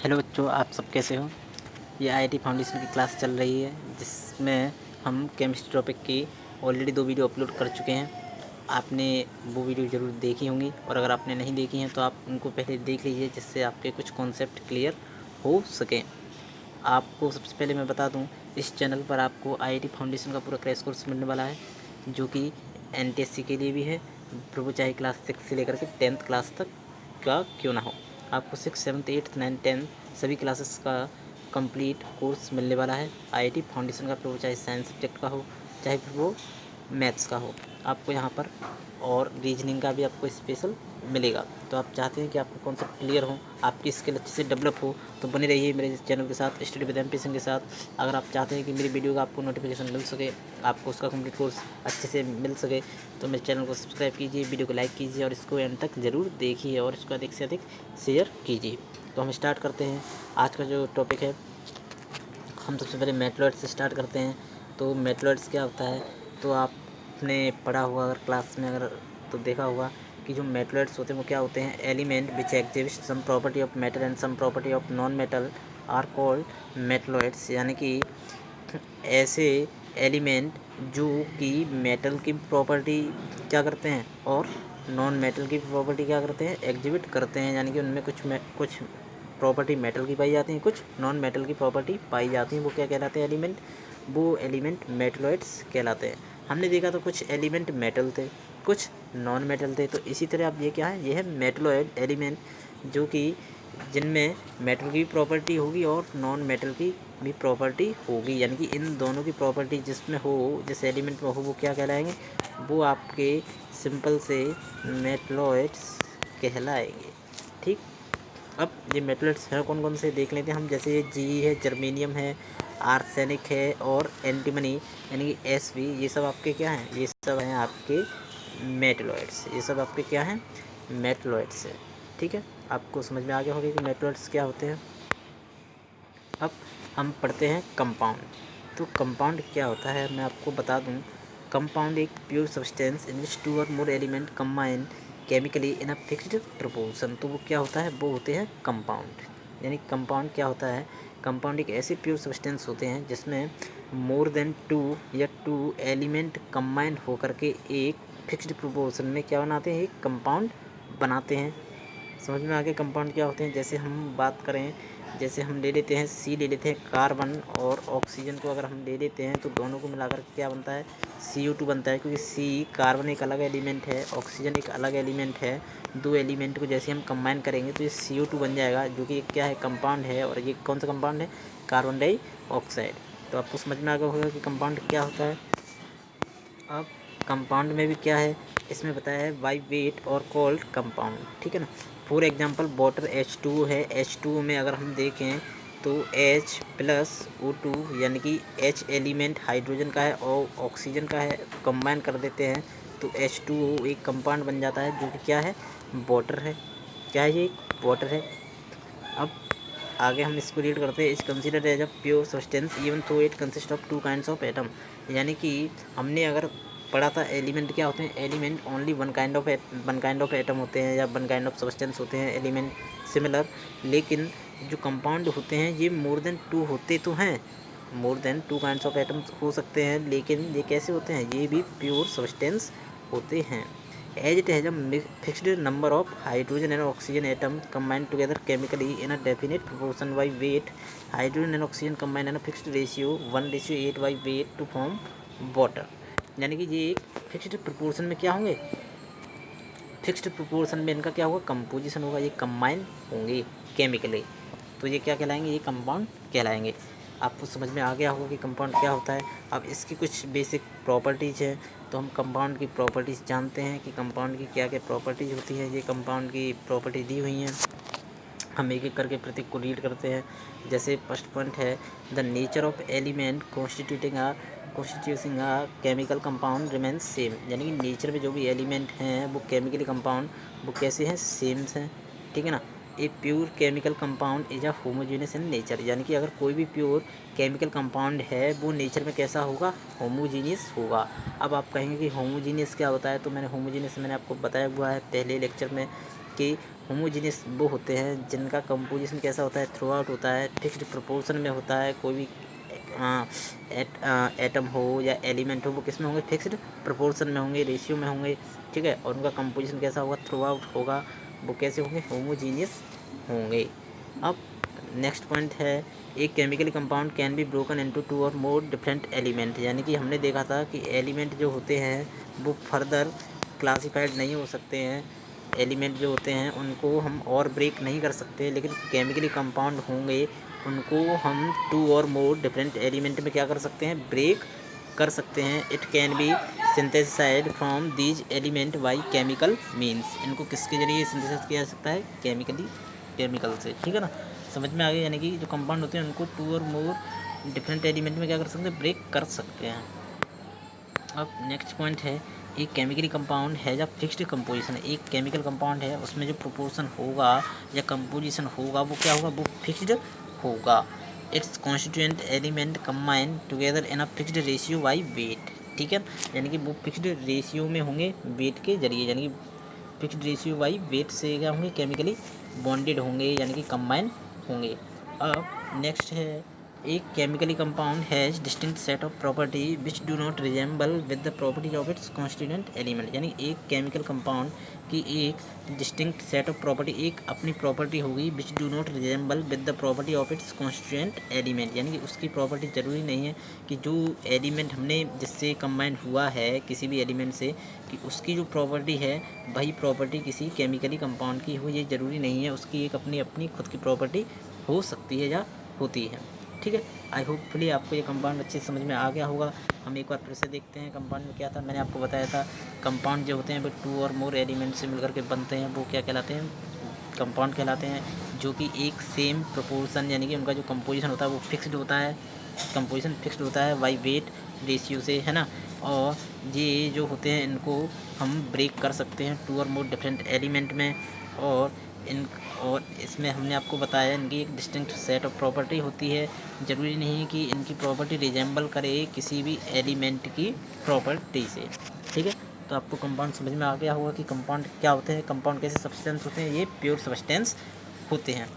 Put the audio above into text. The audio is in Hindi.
हेलो बच्चों, आप सब कैसे हो। ये आईआईटी फाउंडेशन की क्लास चल रही है जिसमें हम केमिस्ट्री टॉपिक की ऑलरेडी 2 वीडियो अपलोड कर चुके हैं। आपने वो वीडियो ज़रूर देखी होंगी और अगर आपने नहीं देखी हैं तो आप उनको पहले देख लीजिए जिससे आपके कुछ कॉन्सेप्ट क्लियर हो सकें। आपको सबसे पहले मैं बता दूं, इस चैनल पर आपको आईआईटी फाउंडेशन का पूरा क्रैश कोर्स मिलने वाला है जो कि एनटीएससी के लिए भी है, फिर वो चाहे क्लास 6 से लेकर के 10th क्लास तक का क्यों ना हो। आपको 6, 7, 8, 9, 10 सभी क्लासेस का कंप्लीट कोर्स मिलने वाला है आईआईटी फाउंडेशन का, फिर वो चाहे साइंस सब्जेक्ट का हो चाहे फिर वो मैथ्स का हो। आपको यहाँ पर और रीजनिंग का भी आपको स्पेशल मिलेगा। तो आप चाहते हैं कि आपको कॉन्सेप्ट क्लियर हो, आपकी स्किल अच्छे से डेवलप हो, तो बने रहिए मेरे चैनल के साथ, स्टडी विद एमपी सिंह के साथ। अगर आप चाहते हैं कि मेरी वीडियो का आपको नोटिफिकेशन मिल सके, आपको उसका कंप्लीट कोर्स अच्छे से मिल सके, तो मेरे चैनल को सब्सक्राइब कीजिए, वीडियो को लाइक कीजिए और इसको एंड तक ज़रूर देखिए और इसको अधिक से अधिक शेयर कीजिए। तो हम स्टार्ट करते हैं आज का जो टॉपिक है। हम सबसे पहले मेथड्स से स्टार्ट करते हैं। तो मेथड्स क्या होता है, तो आपने पढ़ा होगा अगर क्लास में, अगर तो देखा होगा कि जो मेटल्स होते हैं वो क्या होते हैं, element which exist some property of metal and some property of non metal are called metalloids. यानी कि ऐसे एलिमेंट जो कि मेटल की प्रॉपर्टी क्या करते हैं और नॉन मेटल की प्रॉपर्टी क्या करते हैं, एग्जिबिट करते हैं। यानी कि उनमें कुछ प्रॉपर्टी मेटल की पाई जाती हैं, कुछ नॉन मेटल की प्रॉपर्टी पाई जाती हैं। वो क्या कहलाते हैं एलिमेंट, वो एलिमेंट मेटलॉइड्स कहलाते हैं। हमने देखा तो कुछ एलिमेंट मेटल थे, कुछ नॉन मेटल थे। तो इसी तरह अब ये क्या है, ये है मेटलॉइड एलिमेंट जो कि जिनमें मेटल की भी प्रॉपर्टी होगी और नॉन मेटल की भी प्रॉपर्टी होगी। यानी कि इन दोनों की प्रॉपर्टी जिसमें हो, जिस एलिमेंट में हो, वो क्या कहलाएंगे, वो आपके सिंपल से मेटलॉइड्स कहलाएंगे। ठीक, अब ये मेटल्स हैं कौन कौन से देख लेते हैं हम। जैसे ये जी है, जर्मेनियम है, आर्सेनिक है और एंटीमनी यानी कि एसवी, ये सब आपके क्या हैं, ये सब हैं आपके मेटलॉइड्स। ये सब आपके क्या हैं, मेटलॉइड्स है। ठीक है, आपको समझ में आ गया होगा कि मेटलॉइड्स क्या होते हैं। अब हम पढ़ते हैं कंपाउंड। तो कंपाउंड क्या होता है मैं आपको बता दूं। कंपाउंड एक प्योर सब्सटेंस इन विच 2 और मोर element combine chemically in a fixed proportion. तो वो क्या होता है, वो होते हैं कंपाउंड। यानी कंपाउंड क्या होता है, कंपाउंड एक ऐसे प्योर सब्सटेंस होते हैं जिसमें मोर देन 2 या 2 एलिमेंट कंबाइन होकर के एक फिक्स्ड प्रोपोर्शन में क्या बनाते हैं, एक कंपाउंड बनाते हैं। समझ में आ गया कंपाउंड क्या होते हैं। जैसे हम बात करें, जैसे हम ले लेते हैं सी, ले लेते हैं कार्बन और ऑक्सीजन को अगर हम ले लेते हैं तो दोनों को मिलाकर क्या बनता है, CO2 बनता है। क्योंकि सी, कार्बन एक अलग एलिमेंट है, ऑक्सीजन एक अलग एलिमेंट है। दो एलिमेंट को जैसे हम कंबाइन करेंगे तो ये CO2 बन जाएगा, जो कि क्या है, कंपाउंड है। और ये कौन सा कंपाउंड है, कार्बन डाइऑक्साइड। तो आपको समझ में आ गया होगा कि कंपाउंड क्या होता है। अब कंपाउंड में भी क्या है, इसमें बताया है बाई वेट और कोल्ड कंपाउंड। ठीक है ना। फॉर एग्जांपल वाटर H2 है, H2 में अगर हम देखें तो H+O2 यानी कि H एलिमेंट हाइड्रोजन का है और ऑक्सीजन का है, कंबाइन कर देते हैं तो H2O एक कंपाउंड बन जाता है जो कि क्या है, वाटर है। क्या है, ये वाटर है। अब आगे हम इसको रीड करते हैं। इस consider as a pure substance even though it consist of 2 kinds of atom. यानी कि हमने अगर पढ़ा था एलिमेंट क्या होते हैं, element only one kind of atom होते हैं या वन काइंड ऑफ सब्सटेंस होते हैं एलिमेंट सिमिलर। लेकिन जो कंपाउंड होते हैं ये मोर देन 2 होते तो हैं, more than 2 kinds of atoms हो सकते हैं, लेकिन ये कैसे होते हैं, ये भी प्योर सब्सटेंस होते हैं। As it has a fixed number of hydrogen and oxygen atoms combined together chemically in a definite proportion by weight, hydrogen and oxygen combine in a fixed ratio 1:8 by weight to form water। यानी कि ये एक फिक्स्ड प्रोपोर्शन में क्या होंगे, फिक्स्ड प्रोपोर्शन में इनका क्या होगा, कंपोजिशन होगा, ये कंबाइन होंगे केमिकली। तो ये क्या कहलाएंगे, ये कंपाउंड कहलाएंगे। आपको समझ में आ गया होगा कि कंपाउंड क्या होता है। अब इसकी कुछ बेसिक प्रॉपर्टीज़ हैं, तो हम कंपाउंड की प्रॉपर्टीज़ जानते हैं कि कंपाउंड की क्या क्या प्रॉपर्टीज़ होती है। ये कंपाउंड की प्रॉपर्टी दी हुई हैं, हम एक एक करके प्रत्येक को रीड करते हैं। जैसे फर्स्ट पॉइंट है, the nature of element constituting a chemical compound remains same. यानी कि नेचर में जो भी एलिमेंट हैं वो केमिकली कंपाउंड वो कैसे हैं, सेम हैं। ठीक है ना। A pure chemical compound is a homogeneous in nature. यानी कि अगर कोई भी प्योर केमिकल कंपाउंड है वो नेचर में कैसा होगा, होमोजीनियस होगा। अब आप कहेंगे कि होमोजीनियस क्या होता है, तो मैंने होमोजीनियस मैंने आपको बताया हुआ है पहले लेक्चर में कि होमोजीनियस वो होते हैं जिनका कंपोजिशन कैसा होता है, थ्रू आउट होता है, फिक्स्ड प्रोपोर्शन में होता है। कोई भी एटम हो या एलिमेंट हो वो किस में होंगे, फिक्स्ड प्रोपोर्शन में होंगे, रेशियो में होंगे, ठीक है। और उनका कंपोजिशन कैसा होगा, थ्रू आउट होगा, वो कैसे होंगे, होमोजीनियस होंगे। अब नेक्स्ट पॉइंट है, एक chemically compound can be broken into 2 और मोर डिफरेंट एलिमेंट। यानी कि हमने देखा था कि एलिमेंट जो होते हैं वो फर्दर क्लासिफाइड नहीं हो सकते हैं। एलिमेंट जो होते हैं उनको हम और ब्रेक नहीं कर सकते, लेकिन केमिकली कंपाउंड होंगे उनको हम 2 और मोर डिफरेंट एलिमेंट में क्या कर सकते हैं, ब्रेक कर सकते हैं। It can be synthesised from these element by chemical means. इनको किसके जरिए सिंथेसाइज किया जा सकता है, केमिकल से, ठीक है ना। समझ में आ गया। यानी कि जो कंपाउंड होते हैं उनको 2 और मोर डिफरेंट एलिमेंट में क्या कर सकते हैं, ब्रेक कर सकते हैं। अब नेक्स्ट पॉइंट है, एक केमिकली कंपाउंड है जब फिक्स्ड कंपोजिशन। एक केमिकल कंपाउंड है उसमें जो प्रोपोर्शन होगा या कंपोजिशन होगा वो क्या होगा, वो फिक्स्ड होगा। It's constituent element combine together in a fixed ratio by wait, ठीक है। यानी कि वो फिक्स्ड रेशियो में होंगे वेट के जरिए, यानी कि फिक्स्ड रेशियो बाई वेट से क्या होंगे, केमिकली बॉन्डेड होंगे, यानी कि कंबाइन होंगे। अब नेक्स्ट है, एक chemically compound has distinct set of property which do not resemble with the property of its constituent element. यानी एक केमिकल कंपाउंड की एक डिस्टिंक्ट सेट ऑफ प्रॉपर्टी, एक अपनी प्रॉपर्टी होगी which do not resemble with the property of its constituent element. यानी कि उसकी प्रॉपर्टी ज़रूरी नहीं है कि जो एलिमेंट हमने जिससे कंबाइन हुआ है किसी भी एलिमेंट से, कि उसकी जो प्रॉपर्टी है वही प्रॉपर्टी किसी केमिकली कंपाउंड की हो, ये ज़रूरी नहीं है। उसकी एक अपनी अपनी खुद की प्रॉपर्टी हो सकती है या होती है, ठीक है। आई होपफुली आपको ये कंपाउंड अच्छे से समझ में आ गया होगा। हम एक बार फिर से देखते हैं कंपाउंड में क्या था। मैंने आपको बताया था कंपाउंड जो होते हैं वो 2 और मोर एलिमेंट से मिलकर के बनते हैं, वो क्या कहलाते हैं, कंपाउंड कहलाते हैं। जो कि एक सेम प्रोपोर्शन, यानी कि उनका जो कंपोजिशन होता है वो फिक्स्ड होता है, कंपोजिशन फिक्स्ड होता है बाई वेट रेशियो से, है ना। और ये जो होते हैं इनको हम ब्रेक कर सकते हैं 2 और मोर डिफरेंट एलिमेंट में। और इसमें हमने आपको बताया इनकी एक डिस्टिंक्ट सेट ऑफ प्रॉपर्टी होती है। ज़रूरी नहीं है कि इनकी प्रॉपर्टी रिजेंबल करे किसी भी एलिमेंट की प्रॉपर्टी से, ठीक है। तो आपको कंपाउंड समझ में आ गया होगा कि कंपाउंड क्या होते हैं, कंपाउंड कैसे सब्सटेंस होते हैं, ये प्योर सब्सटेंस होते हैं।